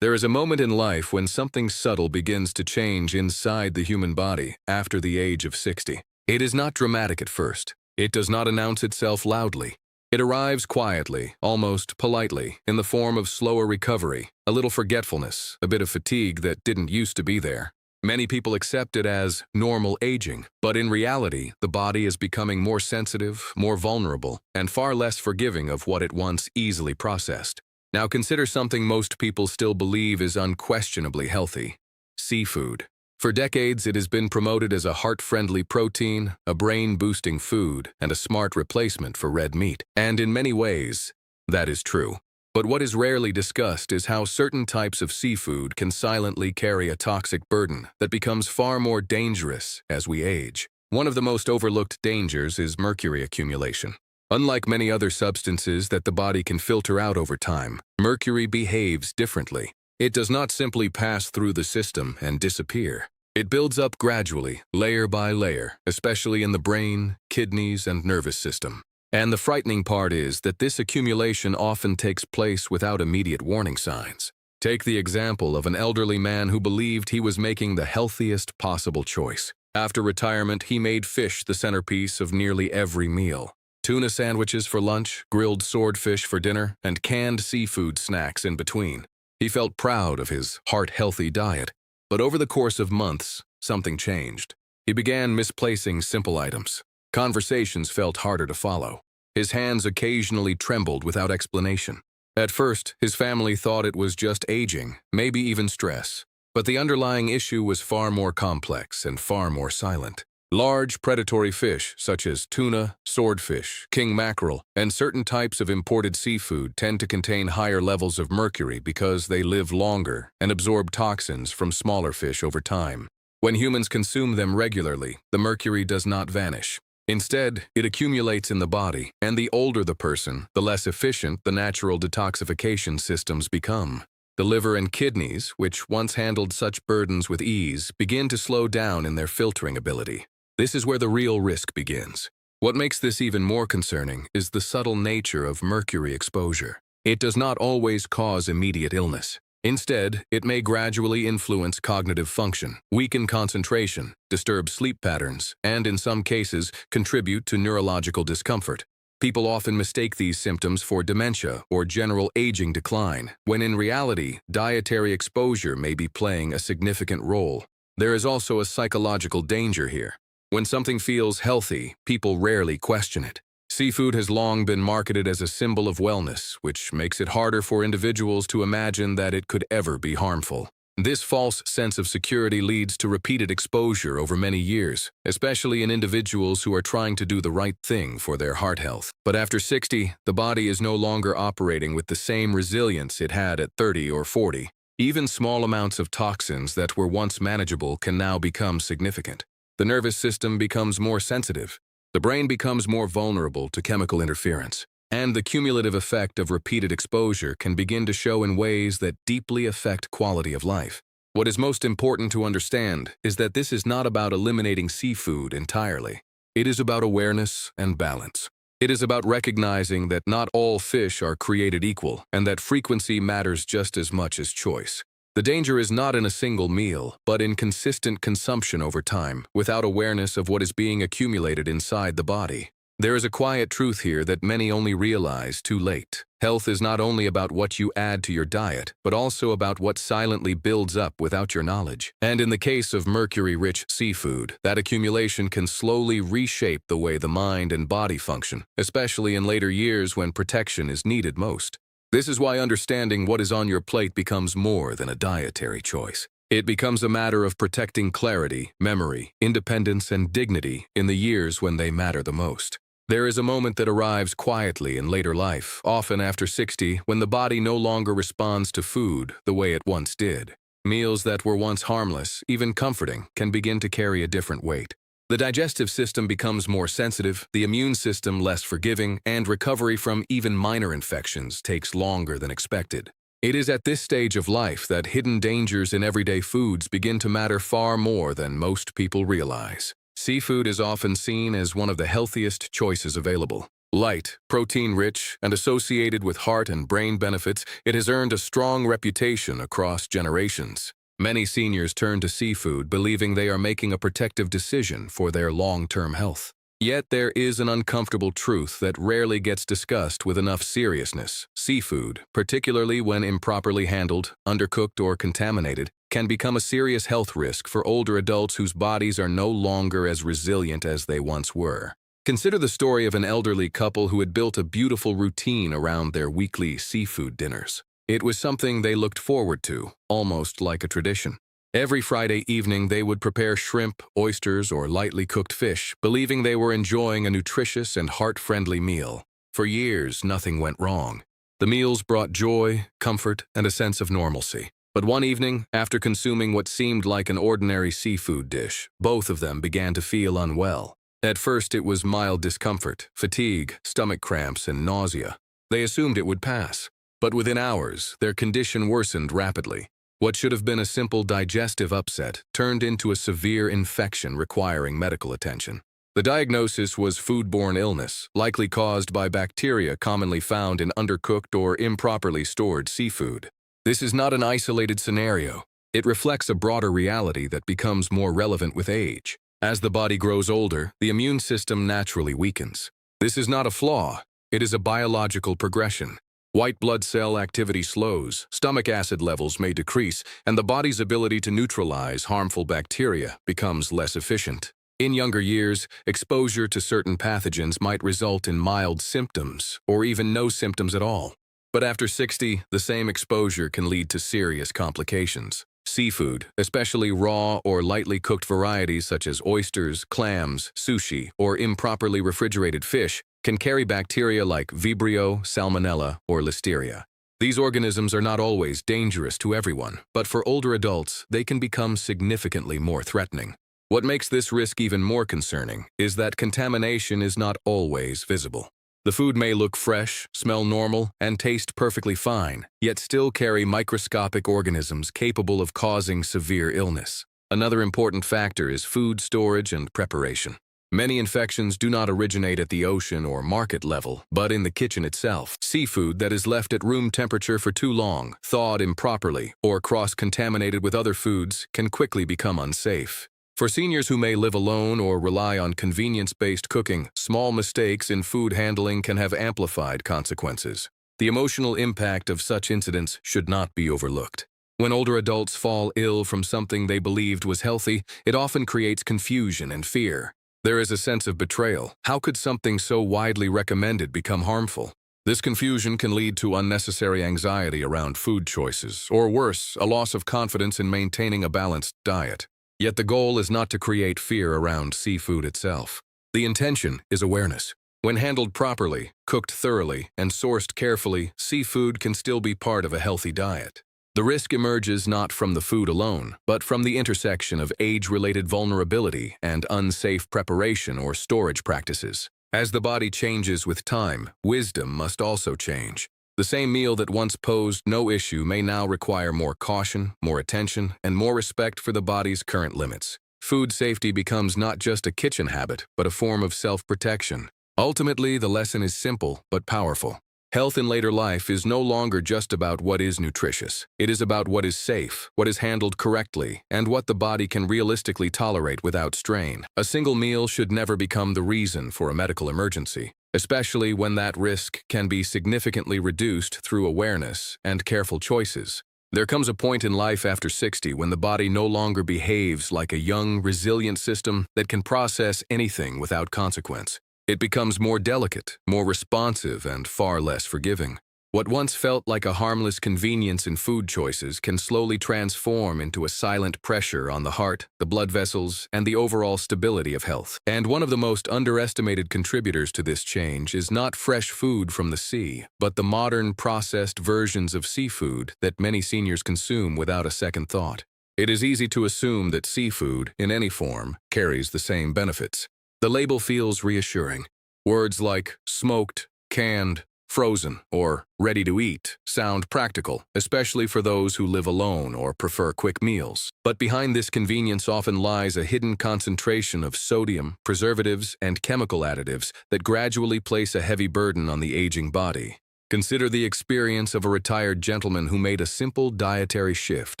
There is a moment in life when something subtle begins to change inside the human body after the age of 60. It is not dramatic at first. It does not announce itself loudly. It arrives quietly, almost politely, in the form of slower recovery, a little forgetfulness, a bit of fatigue that didn't used to be there. Many people accept it as normal aging, but in reality, the body is becoming more sensitive, more vulnerable, and far less forgiving of what it once easily processed. Now consider something most people still believe is unquestionably healthy: seafood. For decades, it has been promoted as a heart-friendly protein, a brain-boosting food, and a smart replacement for red meat. And in many ways, that is true. But what is rarely discussed is how certain types of seafood can silently carry a toxic burden that becomes far more dangerous as we age. One of the most overlooked dangers is mercury accumulation. Unlike many other substances that the body can filter out over time, mercury behaves differently. It does not simply pass through the system and disappear. It builds up gradually, layer by layer, especially in the brain, kidneys, and nervous system. And the frightening part is that this accumulation often takes place without immediate warning signs. Take the example of an elderly man who believed he was making the healthiest possible choice. After retirement, he made fish the centerpiece of nearly every meal. Tuna sandwiches for lunch, grilled swordfish for dinner, and canned seafood snacks in between. He felt proud of his heart-healthy diet. But over the course of months, something changed. He began misplacing simple items. Conversations felt harder to follow. His hands occasionally trembled without explanation. At first, his family thought it was just aging, maybe even stress. But the underlying issue was far more complex and far more silent. Large predatory fish, such as tuna, swordfish, king mackerel, and certain types of imported seafood tend to contain higher levels of mercury because they live longer and absorb toxins from smaller fish over time. When humans consume them regularly, the mercury does not vanish. Instead, it accumulates in the body, and the older the person, the less efficient the natural detoxification systems become. The liver and kidneys, which once handled such burdens with ease, begin to slow down in their filtering ability. This is where the real risk begins. What makes this even more concerning is the subtle nature of mercury exposure. It does not always cause immediate illness. Instead, it may gradually influence cognitive function, weaken concentration, disturb sleep patterns, and in some cases, contribute to neurological discomfort. People often mistake these symptoms for dementia or general aging decline, when in reality, dietary exposure may be playing a significant role. There is also a psychological danger here. When something feels healthy, people rarely question it. Seafood has long been marketed as a symbol of wellness, which makes it harder for individuals to imagine that it could ever be harmful. This false sense of security leads to repeated exposure over many years, especially in individuals who are trying to do the right thing for their heart health. But after 60, the body is no longer operating with the same resilience it had at 30 or 40. Even small amounts of toxins that were once manageable can now become significant. The nervous system becomes more sensitive. The brain becomes more vulnerable to chemical interference. And the cumulative effect of repeated exposure can begin to show in ways that deeply affect quality of life. What is most important to understand is that this is not about eliminating seafood entirely. It is about awareness and balance. It is about recognizing that not all fish are created equal and that frequency matters just as much as choice. The danger is not in a single meal, but in consistent consumption over time, without awareness of what is being accumulated inside the body. There is a quiet truth here that many only realize too late. Health is not only about what you add to your diet, but also about what silently builds up without your knowledge. And in the case of mercury-rich seafood, that accumulation can slowly reshape the way the mind and body function, especially in later years when protection is needed most. This is why understanding what is on your plate becomes more than a dietary choice. It becomes a matter of protecting clarity, memory, independence, and dignity in the years when they matter the most. There is a moment that arrives quietly in later life, often after 60, when the body no longer responds to food the way it once did. Meals that were once harmless, even comforting, can begin to carry a different weight. The digestive system becomes more sensitive, the immune system less forgiving, and recovery from even minor infections takes longer than expected. It is at this stage of life that hidden dangers in everyday foods begin to matter far more than most people realize. Seafood is often seen as one of the healthiest choices available. Light, protein-rich, and associated with heart and brain benefits, it has earned a strong reputation across generations. Many seniors turn to seafood believing they are making a protective decision for their long-term health. Yet there is an uncomfortable truth that rarely gets discussed with enough seriousness. Seafood, particularly when improperly handled, undercooked, or contaminated, can become a serious health risk for older adults whose bodies are no longer as resilient as they once were. Consider the story of an elderly couple who had built a beautiful routine around their weekly seafood dinners. It was something they looked forward to, almost like a tradition. Every Friday evening, they would prepare shrimp, oysters, or lightly cooked fish, believing they were enjoying a nutritious and heart-friendly meal. For years, nothing went wrong. The meals brought joy, comfort, and a sense of normalcy. But one evening, after consuming what seemed like an ordinary seafood dish, both of them began to feel unwell. At first, it was mild discomfort, fatigue, stomach cramps, and nausea. They assumed it would pass. But within hours, their condition worsened rapidly. What should have been a simple digestive upset turned into a severe infection requiring medical attention. The diagnosis was foodborne illness, likely caused by bacteria commonly found in undercooked or improperly stored seafood. This is not an isolated scenario. It reflects a broader reality that becomes more relevant with age. As the body grows older, the immune system naturally weakens. This is not a flaw. It is a biological progression. White blood cell activity slows, stomach acid levels may decrease, and the body's ability to neutralize harmful bacteria becomes less efficient. In younger years, exposure to certain pathogens might result in mild symptoms, or even no symptoms at all. But after 60, the same exposure can lead to serious complications. Seafood, especially raw or lightly cooked varieties such as oysters, clams, sushi, or improperly refrigerated fish, can carry bacteria like Vibrio, Salmonella, or Listeria. These organisms are not always dangerous to everyone, but for older adults, they can become significantly more threatening. What makes this risk even more concerning is that contamination is not always visible. The food may look fresh, smell normal, and taste perfectly fine, yet still carry microscopic organisms capable of causing severe illness. Another important factor is food storage and preparation. Many infections do not originate at the ocean or market level, but in the kitchen itself. Seafood that is left at room temperature for too long, thawed improperly, or cross-contaminated with other foods can quickly become unsafe. For seniors who may live alone or rely on convenience-based cooking, small mistakes in food handling can have amplified consequences. The emotional impact of such incidents should not be overlooked. When older adults fall ill from something they believed was healthy, it often creates confusion and fear. There is a sense of betrayal. How could something so widely recommended become harmful? This confusion can lead to unnecessary anxiety around food choices, or worse, a loss of confidence in maintaining a balanced diet. Yet the goal is not to create fear around seafood itself. The intention is awareness. When handled properly, cooked thoroughly, and sourced carefully, seafood can still be part of a healthy diet. The risk emerges not from the food alone, but from the intersection of age-related vulnerability and unsafe preparation or storage practices. As the body changes with time, wisdom must also change. The same meal that once posed no issue may now require more caution, more attention, and more respect for the body's current limits. Food safety becomes not just a kitchen habit, but a form of self-protection. Ultimately, the lesson is simple but powerful. Health in later life is no longer just about what is nutritious. It is about what is safe, what is handled correctly, and what the body can realistically tolerate without strain. A single meal should never become the reason for a medical emergency, especially when that risk can be significantly reduced through awareness and careful choices. There comes a point in life after 60 when the body no longer behaves like a young, resilient system that can process anything without consequence. It becomes more delicate, more responsive, and far less forgiving. What once felt like a harmless convenience in food choices can slowly transform into a silent pressure on the heart, the blood vessels, and the overall stability of health. And one of the most underestimated contributors to this change is not fresh food from the sea, but the modern processed versions of seafood that many seniors consume without a second thought. It is easy to assume that seafood, in any form, carries the same benefits. The label feels reassuring. Words like smoked, canned, frozen, or ready to eat sound practical, especially for those who live alone or prefer quick meals. But behind this convenience often lies a hidden concentration of sodium, preservatives, and chemical additives that gradually place a heavy burden on the aging body. Consider the experience of a retired gentleman who made a simple dietary shift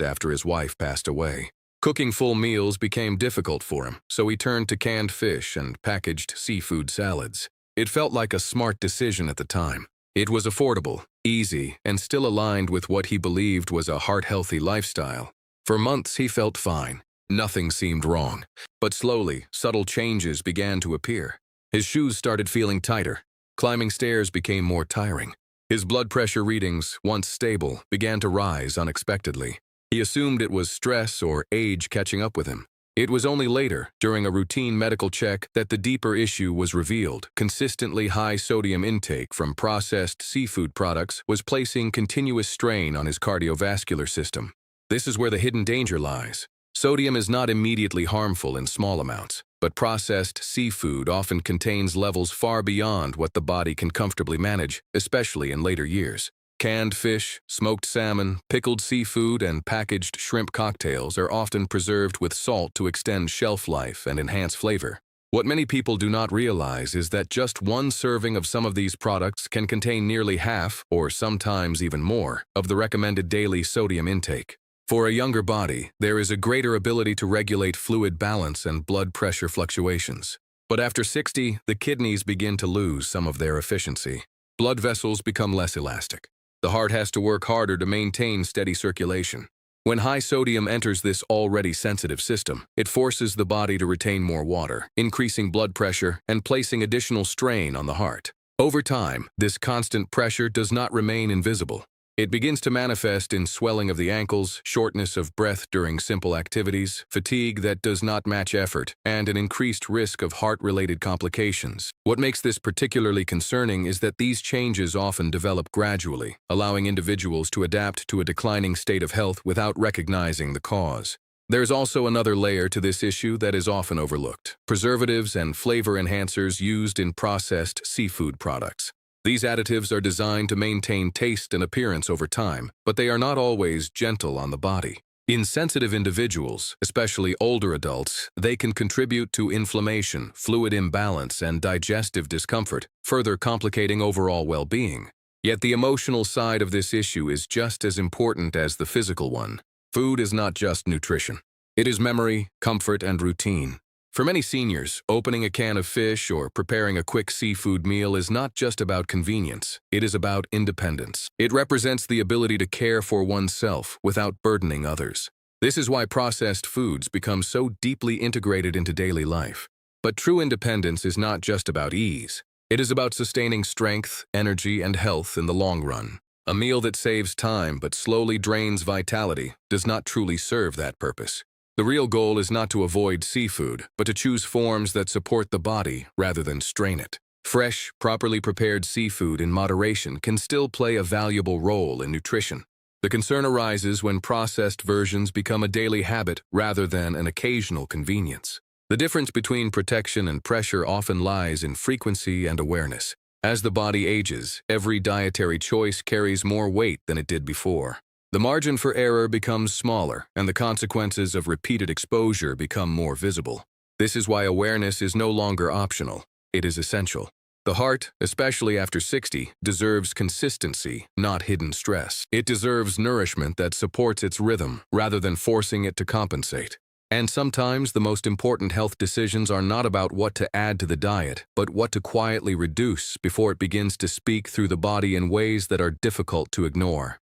after his wife passed away. Cooking full meals became difficult for him, so he turned to canned fish and packaged seafood salads. It felt like a smart decision at the time. It was affordable, easy, and still aligned with what he believed was a heart-healthy lifestyle. For months he felt fine. Nothing seemed wrong. But slowly, subtle changes began to appear. His shoes started feeling tighter. Climbing stairs became more tiring. His blood pressure readings, once stable, began to rise unexpectedly. He assumed it was stress or age catching up with him. It was only later, during a routine medical check, that the deeper issue was revealed. Consistently high sodium intake from processed seafood products was placing continuous strain on his cardiovascular system. This is where the hidden danger lies. Sodium is not immediately harmful in small amounts, but processed seafood often contains levels far beyond what the body can comfortably manage, especially in later years. Canned fish, smoked salmon, pickled seafood, and packaged shrimp cocktails are often preserved with salt to extend shelf life and enhance flavor. What many people do not realize is that just one serving of some of these products can contain nearly half, or sometimes even more, of the recommended daily sodium intake. For a younger body, there is a greater ability to regulate fluid balance and blood pressure fluctuations. But after 60, the kidneys begin to lose some of their efficiency. Blood vessels become less elastic. The heart has to work harder to maintain steady circulation. When high sodium enters this already sensitive system, it forces the body to retain more water, increasing blood pressure and placing additional strain on the heart. Over time, this constant pressure does not remain invisible. It begins to manifest in swelling of the ankles, shortness of breath during simple activities, fatigue that does not match effort, and an increased risk of heart-related complications. What makes this particularly concerning is that these changes often develop gradually, allowing individuals to adapt to a declining state of health without recognizing the cause. There's also another layer to this issue that is often overlooked: preservatives and flavor enhancers used in processed seafood products. These additives are designed to maintain taste and appearance over time, but they are not always gentle on the body. In sensitive individuals, especially older adults, they can contribute to inflammation, fluid imbalance, and digestive discomfort, further complicating overall well-being. Yet the emotional side of this issue is just as important as the physical one. Food is not just nutrition. It is memory, comfort, and routine. For many seniors, opening a can of fish or preparing a quick seafood meal is not just about convenience. It is about independence. It represents the ability to care for oneself without burdening others. This is why processed foods become so deeply integrated into daily life. But true independence is not just about ease. It is about sustaining strength, energy, and health in the long run. A meal that saves time but slowly drains vitality does not truly serve that purpose. The real goal is not to avoid seafood, but to choose forms that support the body rather than strain it. Fresh, properly prepared seafood in moderation can still play a valuable role in nutrition. The concern arises when processed versions become a daily habit rather than an occasional convenience. The difference between protection and pressure often lies in frequency and awareness. As the body ages, every dietary choice carries more weight than it did before. The margin for error becomes smaller, and the consequences of repeated exposure become more visible. This is why awareness is no longer optional. It is essential. The heart, especially after 60, deserves consistency, not hidden stress. It deserves nourishment that supports its rhythm, rather than forcing it to compensate. And sometimes the most important health decisions are not about what to add to the diet, but what to quietly reduce before it begins to speak through the body in ways that are difficult to ignore.